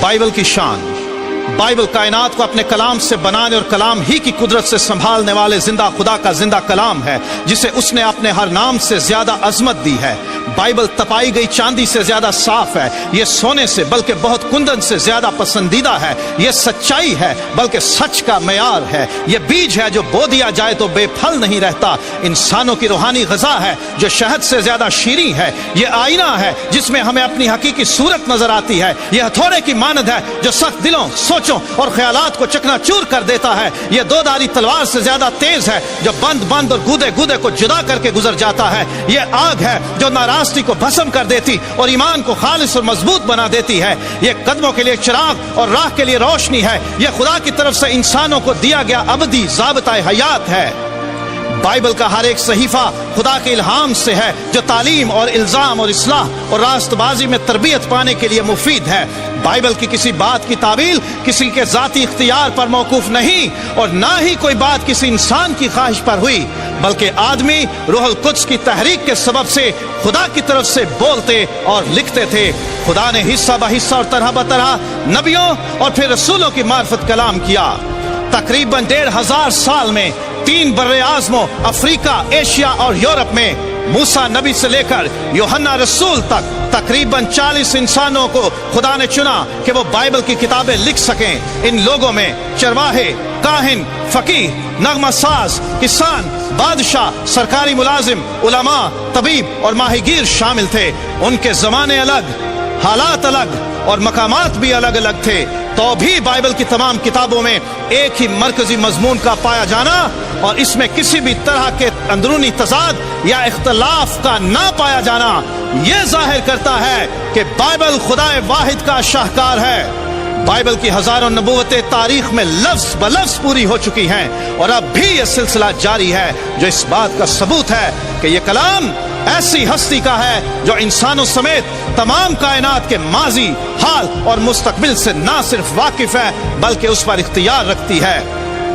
Bible की शान। Bible कायनात को अपने कलाम से बनाने और कलाम ही की कुदरत से संभालने वाले जिंदा खुदा का जिंदा कलाम है, जिसे उसने अपने हर नाम से ज्यादा अजमत दी है। बाइबल तपाई गई चांदी से ज्यादा साफ है, ये सोने से बल्कि बहुत कुंदन से ज्यादा पसंदीदा है। ये सच्चाई है बल्कि सच का मयार है। ये बीज है जो बो दिया जाए तो बेफल नहीं रहता। इंसानों की रूहानी ग़िज़ा है जो शहद से ज्यादा शीरीं है। ये आईना है जिसमें हमें अपनी हकीकी सूरत नजर आती है। ये हथौड़े की मानद है जो सख्त दिलों, सोचों और ख्यालात को चकनाचूर कर देता है। ये दोधारी तलवार से ज्यादा तेज है जो बंद और गूदे गूदे को जुदा करके गुजर जाता है। ये आग है जो नाराज़गी को भस्म कर देती और ईमान को खालिस और मजबूत बना देती है। ये कदमों के लिए चिराग और राह के लिए रोशनी है। ये खुदा की तरफ से इंसानों को दिया गया अबदी ज़ाबिता हयात है। बाइबल का हर एक सहीफा खुदा के इल्हाम से है जो तालीम और इल्जाम और इस्लाह और रास्तबाजी में तरबियत पाने के लिए मुफीद है। बाइबल की किसी बात की तावील किसी के जाती इख्तियार पर मौकूफ नहीं और ना ही कोई बात किसी इंसान की ख्वाहिश पर हुई, बल्कि आदमी रूहुल कुद्स की तहरीक के सबब से खुदा की तरफ से बोलते और लिखते थे। खुदा ने हिस्सा ब हिस्सा और तरह ब तरह नबियों और फिर रसूलों की मार्फत कलाम किया। तकरीबन 1500 साल में 3 बर्रे आज़मों अफ्रीका, एशिया और यूरोप में मूसा नबी से लेकर यूहन्ना रसूल तक तकरीबन 40 इंसानों को खुदा ने चुना कि वो बाइबल की किताबें लिख सकें। इन लोगों में चरवाहे, काहिन, फकीह, नगमा साज, किसान, बादशाह, सरकारी मुलाजिम, उलमा, तबीब और माहिगीर शामिल थे। उनके जमाने अलग, हालात अलग और मकामात भी अलग अलग थे, तो भी बाइबल की तमाम किताबों में एक ही मरकजी मजमून का पाया जाना और इसमें किसी भी तरह के अंदरूनी तजाद या इख्तलाफ का ना पाया जाना यह जाहिर करता है कि बाइबल खुदाए वाहिद का शाहकार है। बाइबल की हजारों नबूवतें तारीख में लफ्ज ब लफ्ज पूरी हो चुकी हैं और अब भी यह सिलसिला जारी है, जो इस बात का सबूत है कि यह कलाम ऐसी हस्ती का है जो इंसानों समेत तमाम कायनात के माजी, हाल और मुस्तकबिल से ना सिर्फ वाकिफ है बल्कि उस पर इख्तियार रखती है।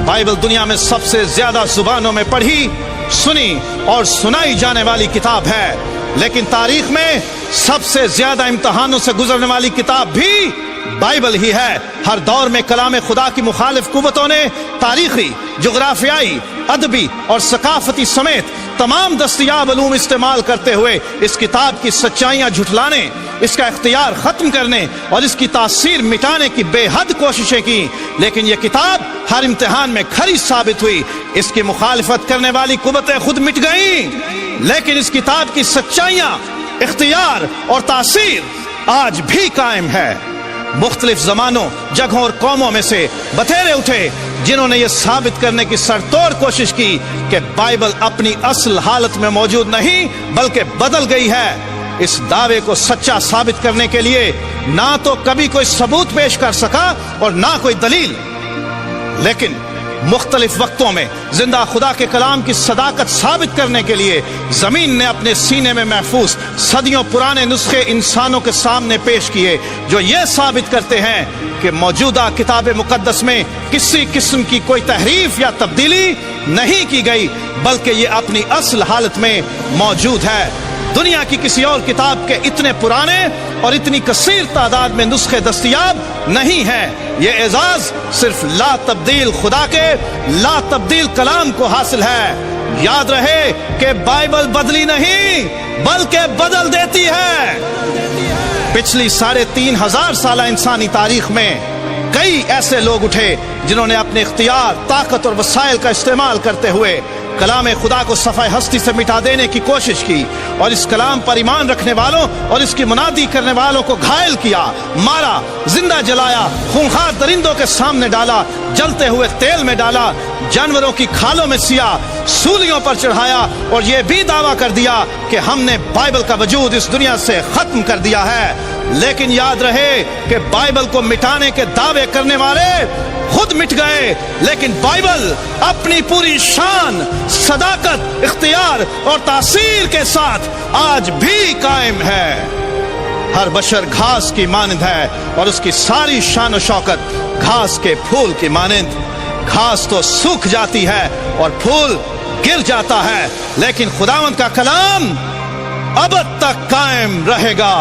बाइबल दुनिया में सबसे ज्यादा जुबानों में पढ़ी, सुनी और सुनाई जाने वाली किताब है, लेकिन तारीख में सबसे ज्यादा इम्तहानों से गुजरने वाली किताब भी बाइबल ही है। हर दौर में कलाम खुदा की मुखालिफ कुव्वतों ने तारीखी, जुग्राफियाई, अदबी और सकाफती समेत तमाम दस्तयाब अलूम इस्तेमाल करते हुए इस किताब की सच्चाइयां झुठलाने, इसका इख्तियार खत्म करने और इसकी तासीर मिटाने की बेहद कोशिशें की, लेकिन यह किताब हर इम्तिहान में खरी साबित हुई। इसकी मुखालिफत करने वाली कुव्वतें खुद मिट गईं, लेकिन इस किताब की सच्चाइयां, इख्तियार और तासीर आज भी कायम है। मुख्तलिफ जमानों, जगहों और कौमों में से बतेरे उठे जिन्होंने ये साबित करने की सरतोड़ कोशिश की कि बाइबल अपनी असल हालत में मौजूद नहीं बल्कि बदल गई है। इस दावे को सच्चा साबित करने के लिए ना तो कभी कोई सबूत पेश कर सका और ना कोई दलील, लेकिन मुख्तलिफ वक्तों में जिंदा खुदा के कलाम की सदाकत साबित करने के लिए जमीन ने अपने सीने में महफूज सदियों पुराने नुस्खे इंसानों के सामने पेश किए, जो ये साबित करते हैं कि मौजूदा किताब मुकद्दस में किसी किस्म की कोई तहरीफ या तब्दीली नहीं की गई, बल्कि ये अपनी असल हालत में मौजूद है। दुनिया की किसी और किताब के इतने पुराने और इतनी कसीर तादाद में नुस्खे दस्तयाब नहीं हैं। ये एजाज सिर्फ ला तब्दील खुदा के ला तब्दील कलाम को हासिल है। याद रहे कि बाइबल बदली नहीं बल्कि बदल देती है। पिछली 3500 साल इंसानी तारीख में कई ऐसे लोग उठे जिन्होंने अपने इख्तियार, ताकत और वसाइल का इस्तेमाल करते हुए कलाम खुदा को सफ़ाए हस्ती से मिटा देने की कोशिश की और इस कलाम पर ईमान रखने वालों और इसकी मुनादी करने वालों को घायल किया, मारा, जिंदा जलाया, खूंखार दरिंदों के सामने डाला, जलते हुए तेल में डाला, जानवरों की खालों में सिया, सूलियों पर चढ़ाया और यह भी दावा कर दिया कि हमने बाइबल का वजूद इस दुनिया से खत्म कर दिया है। लेकिन याद रहे कि बाइबल को मिटाने के दावे करने वाले खुद मिट गए, लेकिन बाइबल अपनी पूरी शान, सदाकत, इख्तियार और तासीर के साथ आज भी कायम है। हर बशर घास की मानंद है और उसकी सारी शान और शौकत घास के फूल की मानंद। घास तो सूख जाती है और फूल गिर जाता है, लेकिन खुदावंद का कलाम अब तक कायम रहेगा,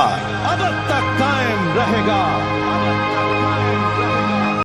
अब तक कायम रहेगा।